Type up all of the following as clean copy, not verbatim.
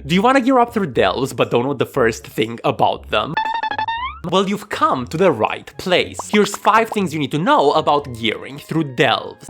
Do you want to gear up through delves but don't know the first thing about them? Well, you've come to the right place. Here's 5 things you need to know about gearing through delves.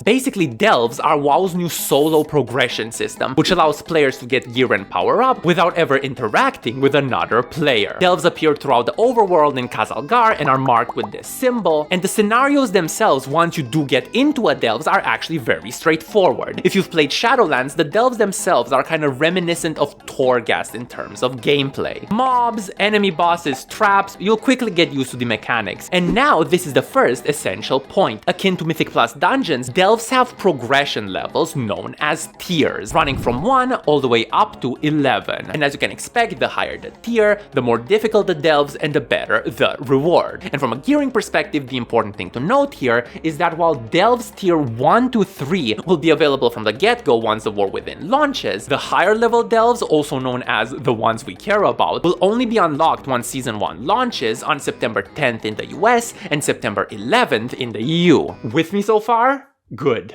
Basically, delves are WoW's new solo progression system, which allows players to get gear and power up without ever interacting with another player. Delves appear throughout the overworld in Khazalgar and are marked with this symbol, and the scenarios themselves once you do get into a delves are actually very straightforward. If you've played Shadowlands, the delves themselves are kind of reminiscent of Torghast in terms of gameplay. Mobs, enemy bosses, traps, you'll quickly get used to the mechanics. And now this is the first essential point. Akin to Mythic Plus dungeons, delves have progression levels known as tiers, running from 1 all the way up to 11. And as you can expect, the higher the tier, the more difficult the delves and the better the reward. And from a gearing perspective, the important thing to note here is that while delves tier 1 to 3 will be available from the get-go once the War Within launches, the higher level delves, also known as the ones we care about, will only be unlocked once Season 1 launches on September 10th in the US and September 11th in the EU. With me so far? Good.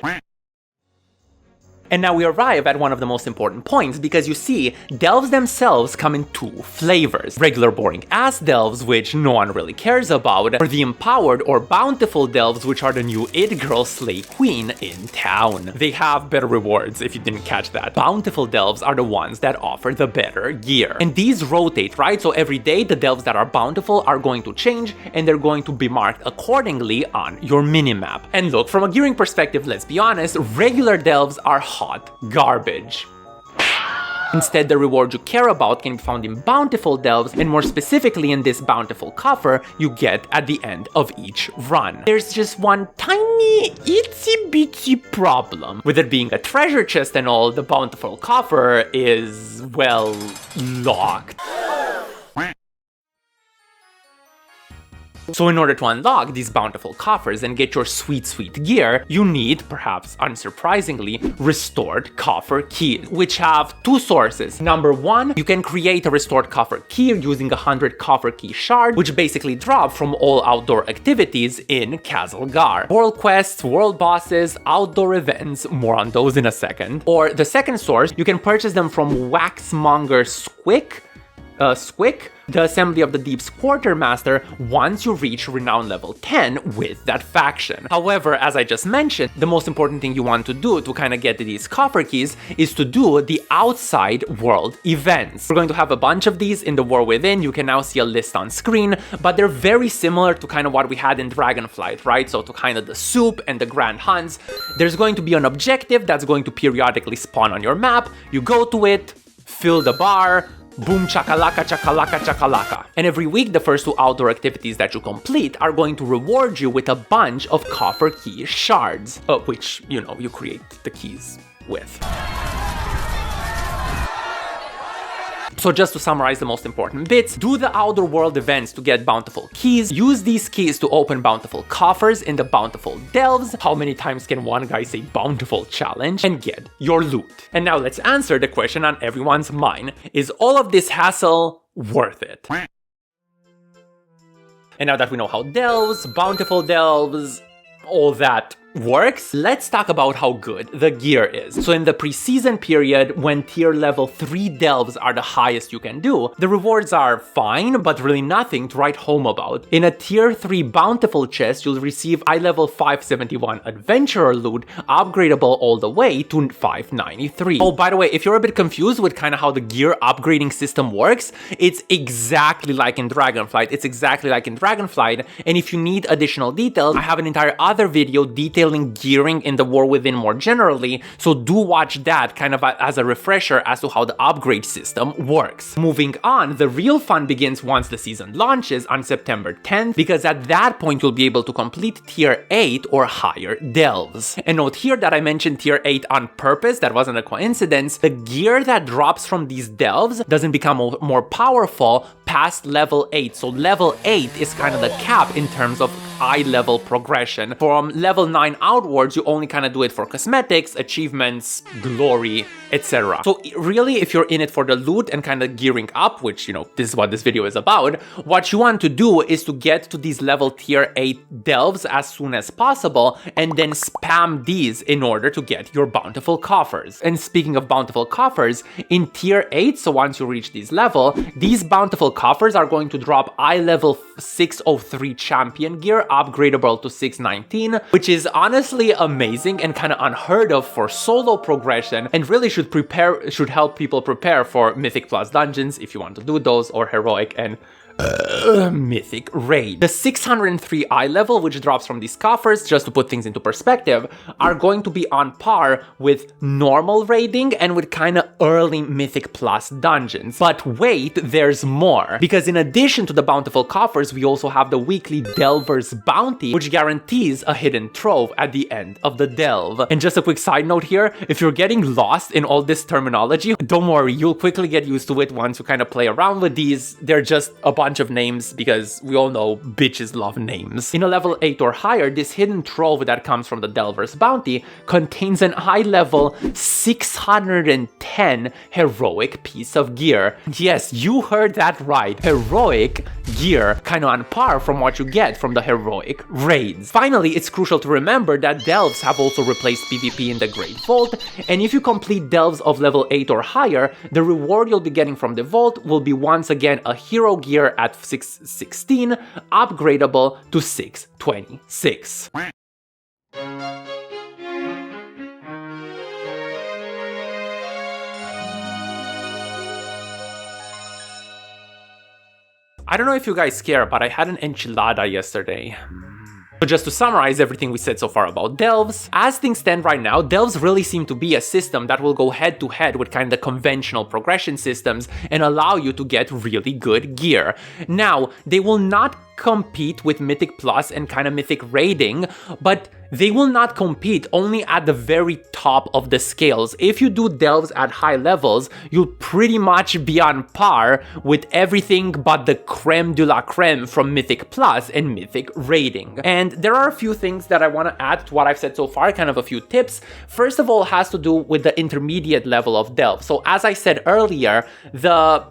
And now we arrive at one of the most important points, because you see, delves themselves come in 2 flavors. Regular boring ass delves, which no one really cares about, or the empowered or bountiful delves, which are the new it girl slay queen in town. They have better rewards, if you didn't catch that. Bountiful delves are the ones that offer the better gear. And these rotate, right? So every day the delves that are bountiful are going to change, and they're going to be marked accordingly on your minimap. And look, from a gearing perspective, let's be honest, regular delves are hot garbage. Instead, the reward you care about can be found in bountiful delves, and more specifically in this bountiful coffer you get at the end of each run. There's just one tiny itsy bitsy problem. With it being a treasure chest and all, the bountiful coffer is, well, locked. So in order to unlock these bountiful coffers and get your sweet gear, you need, perhaps unsurprisingly, restored coffer keys, which have 2 sources. Number 1, you can create a restored coffer key using 100 coffer key shards, which basically drop from all outdoor activities in Khazalgar. World quests, world bosses, outdoor events, more on those in a second. Or the second source, you can purchase them from Waxmonger Squick, the Assembly of the Deep's Quartermaster, once you reach Renown level 10 with that faction. However, as I just mentioned, the most important thing you want to do to kind of get these coffer keys is to do the outside world events. We're going to have a bunch of these in the War Within. You can now see a list on screen, but they're very similar to kind of what we had in Dragonflight, right? So to kind of the soup and the grand hunts, there's going to be an objective that's going to periodically spawn on your map. You go to it, fill the bar, boom chakalaka chakalaka chakalaka. And every week the first 2 outdoor activities that you complete are going to reward you with a bunch of coffer key shards, which, you know, you create the keys with. So just to summarize the most important bits, do the outdoor world events to get bountiful keys, use these keys to open bountiful coffers in the bountiful delves, how many times can one guy say bountiful challenge, and get your loot. And now let's answer the question on everyone's mind, is all of this hassle worth it? And now that we know how delves, bountiful delves, all that works, let's talk about how good the gear is. So in the pre-season period, when tier level 3 delves are the highest you can do, the rewards are fine, but really nothing to write home about. In a tier 3 bountiful chest, you'll receive eye level 571 adventurer loot, upgradable all the way to 593. Oh, by the way, if you're a bit confused with kind of how the gear upgrading system works, it's exactly like in Dragonflight. And if you need additional details, I have an entire other video detailing gearing in the War Within more generally, so do watch that kind of as a refresher as to how the upgrade system works. Moving on, the real fun begins once the season launches on September 10th, because at that point you'll be able to complete tier 8 or higher delves. And note here that I mentioned tier 8 on purpose, that wasn't a coincidence. The gear that drops from these delves doesn't become more powerful past level 8, so level 8 is kind of the cap in terms of eye level progression. From level 9 grind outwards, you only kind of do it for cosmetics, achievements, glory, etc. So really, if you're in it for the loot and kind of gearing up, which, you know, this is what this video is about, what you want to do is to get to these level tier 8 delves as soon as possible and then spam these in order to get your bountiful coffers. And speaking of bountiful coffers, in tier 8, so once you reach this level, these bountiful coffers are going to drop eye level 603 champion gear, upgradable to 619, which is honestly amazing and kind of unheard of for solo progression, and really should help people prepare for Mythic Plus dungeons if you want to do those, or Heroic and Mythic raid. The 603 eye level, which drops from these coffers, just to put things into perspective, are going to be on par with normal raiding and with kind of early Mythic Plus dungeons. But wait, there's more. Because in addition to the bountiful coffers, we also have the weekly Delver's Bounty, which guarantees a hidden trove at the end of the delve. And just a quick side note here, if you're getting lost in all this terminology, don't worry, you'll quickly get used to it once you kind of play around with these. They're just a bunch of names because we all know bitches love names. In a level 8 or higher, this hidden trove that comes from the Delver's Bounty contains an high level 610 heroic piece of gear. Yes, you heard that right. Heroic gear, kind of on par from what you get from the heroic raids. Finally, it's crucial to remember that delves have also replaced PvP in the Great Vault, and if you complete delves of level 8 or higher, the reward you'll be getting from the vault will be once again a hero gear at 616, upgradable to 626. I don't know if you guys care, but I had an enchilada yesterday. So just to summarize everything we said so far about delves, as things stand right now, delves really seem to be a system that will go head to head with kind of the conventional progression systems and allow you to get really good gear. Now, they will not compete with Mythic Plus and kind of Mythic raiding, but they will not compete only at the very top of the scales. If you do delves at high levels, you'll pretty much be on par with everything but the creme de la creme from Mythic Plus and Mythic raiding. And there are a few things that I want to add to what I've said so far, kind of a few tips. First of all, has to do with the intermediate level of delve. So as I said earlier, the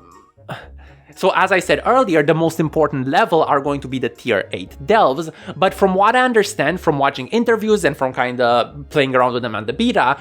most important level are going to be the tier 8 delves, but from what I understand from watching interviews and from kind of playing around with them on the beta,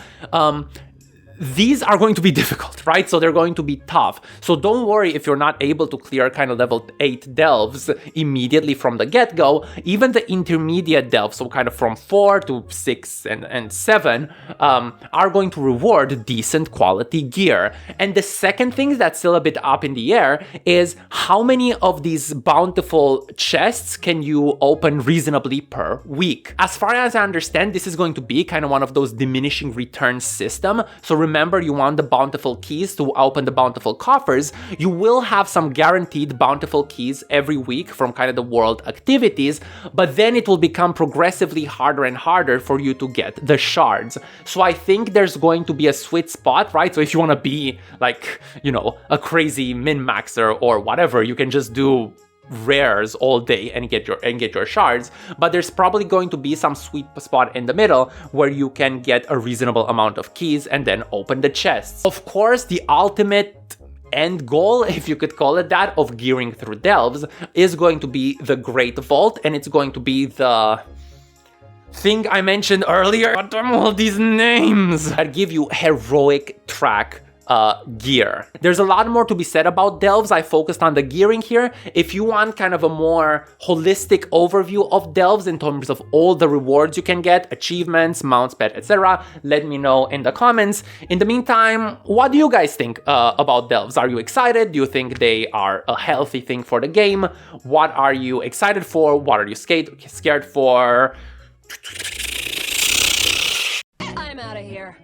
these are going to be difficult, right? So they're going to be tough. So don't worry if you're not able to clear kind of level 8 delves immediately from the get-go. Even the intermediate delves, so kind of from 4 to 6 and 7, are going to reward decent quality gear. And the second thing that's still a bit up in the air is how many of these bountiful chests can you open reasonably per week? As far as I understand, this is going to be kind of one of those diminishing returns system. So remember, you want the bountiful keys to open the bountiful coffers. You will have some guaranteed bountiful keys every week from kind of the world activities, but then it will become progressively harder and harder for you to get the shards. So I think there's going to be a sweet spot, right? So if you want to be like, you know, a crazy min-maxer or whatever, you can just do rares all day and get your shards, but there's probably going to be some sweet spot in the middle where you can get a reasonable amount of keys and then open the chests. Of course, the ultimate end goal, if you could call it that, of gearing through delves is going to be the Great Vault, and it's going to be the thing I mentioned earlier. What are all these names that give you heroic track gear? There's a lot more to be said about delves. I focused on the gearing here. If you want kind of a more holistic overview of delves in terms of all the rewards you can get, achievements, mounts, pet, etc., let me know in the comments. In the meantime, what do you guys think about delves? Are you excited? Do you think they are a healthy thing for the game? What are you excited for? What are you scared for? I'm out of here.